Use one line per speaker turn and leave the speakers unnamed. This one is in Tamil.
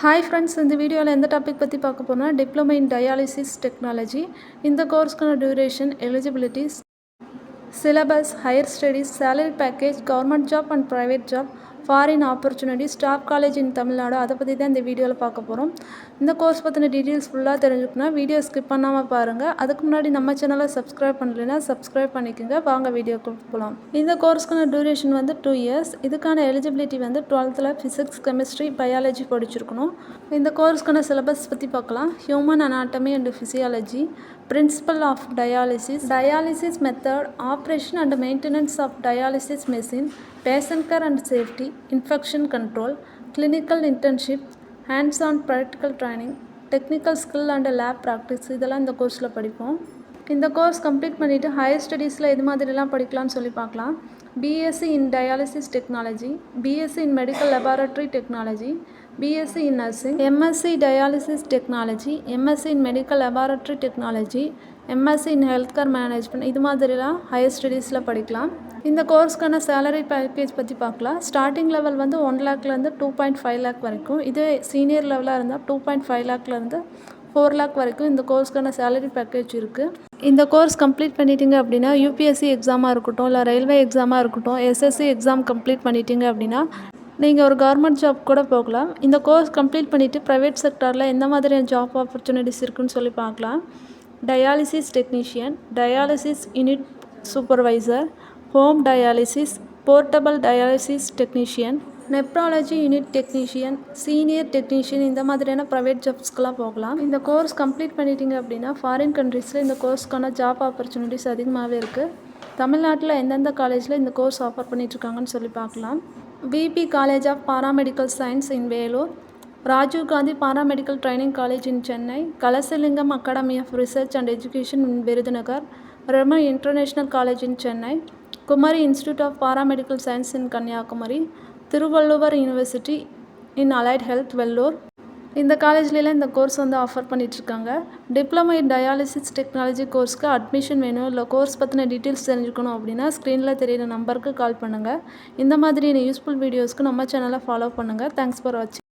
Hi friends, இந்த வீடியோவில் எந்த டாபிக் பற்றி பார்க்க போறோம்னா டிப்ளமோ இன் டயாலிசிஸ் டெக்னாலஜி. இந்த கோர்ஸ்க்கான duration, eligibilities, syllabus, higher studies, salary package, government job and private job, foreign opportunities, staff college in Tamil Nadu, அதை பற்றி தான் இந்த வீடியோவில் பார்க்க போகிறோம். இந்த கோர்ஸ் பற்றின டீட்டெயில்ஸ் ஃபுல்லாக தெரிஞ்சுக்கணும், வீடியோ ஸ்கிப் பண்ணாமல் பாருங்கள். அதுக்கு முன்னாடி நம்ம சேனலை சப்ஸ்கிரைப் பண்ணலைன்னா சப்ஸ்கிரைப் பண்ணிக்கோங்க. வாங்க வீடியோக்கு போகலாம். இந்த கோர்ஸ்க்கான டியூரேஷன் 2 இயர்ஸ். இதுக்கான eligibility 12th physics, chemistry, biology படிச்சிருக்கணும். இந்த கோர்ஸ்க்கான சிலபஸ் பற்றி பார்க்கலாம். Human anatomy and physiology, Principle of dialysis, dialysis method, operation and maintenance of dialysis machine, patient care and safety, infection control, clinical internship, hands-on practical training, technical skill and lab practice. இதெல்லாம் இந்த கோர்ஸில் படிப்போம். இந்த கோர்ஸ் கம்ப்ளீட் பண்ணிவிட்டு ஹையர் ஸ்டடீஸில் எது மாதிரிலாம் படிக்கலாம்னு சொல்லி பார்க்கலாம். பிஎஸ்சி இன் டயாலிசிஸ் டெக்னாலஜி, பிஎஸ்சி இன் மெடிக்கல் லெபார்டரி டெக்னாலஜி, பிஎஸ்சி இன் nursing, MSc dialysis technology, MSc இன் மெடிக்கல் லெபார்டரி டெக்னாலஜி, எம்எஸ்சி இன் ஹெல்த் கேர் மேனேஜ்மெண்ட், இது மாதிரிலாம் ஹையர் ஸ்டடீஸில் படிக்கலாம். இந்த கோர்ஸ்க்கான சேலரி பேக்கேஜ் பற்றி பார்க்கலாம். ஸ்டார்டிங் லெவல் 1 லேக்லேருந்து 2.5 லேக் வரைக்கும், இதே சீனியர் லெவலாக இருந்தால் 2.5 லேக்லேருந்து 4 லேக் வரைக்கும் இந்த கோர்ஸ்க்கான சேலரி பேக்கேஜ் இருக்குது. இந்த கோர்ஸ் கம்ப்ளீட் பண்ணிட்டீங்க அப்படின்னா யூபிஎஸ்சி எக்ஸாமாக இருக்கட்டும், இல்லை ரயில்வே எக்ஸாமாக இருக்கட்டும், எஸ்எஸ்சி எக்ஸாம் கம்ப்ளீட் பண்ணிட்டீங்க அப்படின்னா நீங்கள் ஒரு கவர்மெண்ட் ஜாப் கூட போகலாம். இந்த கோர்ஸ் கம்ப்ளீட் பண்ணிவிட்டு ப்ரைவேட் செக்டாரில் எந்த மாதிரியான ஜாப் ஆப்பர்ச்சுனிட்டிஸ் இருக்குன்னு சொல்லி பார்க்கலாம். Dialysis technician, dialysis unit supervisor, home dialysis, portable dialysis technician, nephrology unit technician, senior technician, இந்த மாதிரியான ப்ரைவேட் ஜாப்ஸ்க்கெலாம் போகலாம். இந்த கோர்ஸ் கம்ப்ளீட் பண்ணிட்டீங்க அப்படின்னா ஃபாரின் கண்ட்ரீஸில் இந்த கோர்ஸ்க்கான ஜாப் ஆப்பர்ச்சுனிட்டிஸ் அதிகமாகவே இருக்குது. தமிழ்நாட்டில் எந்தெந்த காலேஜில் இந்த கோர்ஸ் ஆஃபர் பண்ணிகிட்ருக்காங்கன்னு சொல்லி பார்க்கலாம். BB college of paramedical science in Vellore, Rajiv Gandhi paramedical training college in Chennai, Kalasalingam academy of research and education in Virudhunagar, Remo international college in Chennai, Kumari institute of paramedical science in Kanyakumari, Thiruvalluvar university in allied health Vellore, இந்த காலேஜ்லாம் இந்த கோர்ஸ் ஆஃபர் பண்ணிகிட்ருக்காங்க. டிப்ளமோ இன் டயாலிசிஸ் டெக்னாலஜி கோர்ஸ்க்கு அட்மிஷன் வேணும், இல்லை கோர்ஸ் பற்றின டீட்டெயில்ஸ் தெரிஞ்சுக்கணும் அப்படின்னா ஸ்க்ரீனில் தெரியிற நம்பருக்கு கால் பண்ணுங்கள். இந்த மாதிரியான யூஸ்ஃபுல் வீடியோஸ்க்கு நம்ம சேனலை ஃபாலோ பண்ணுங்கள். தேங்க்ஸ் ஃபார் வாட்சிங்.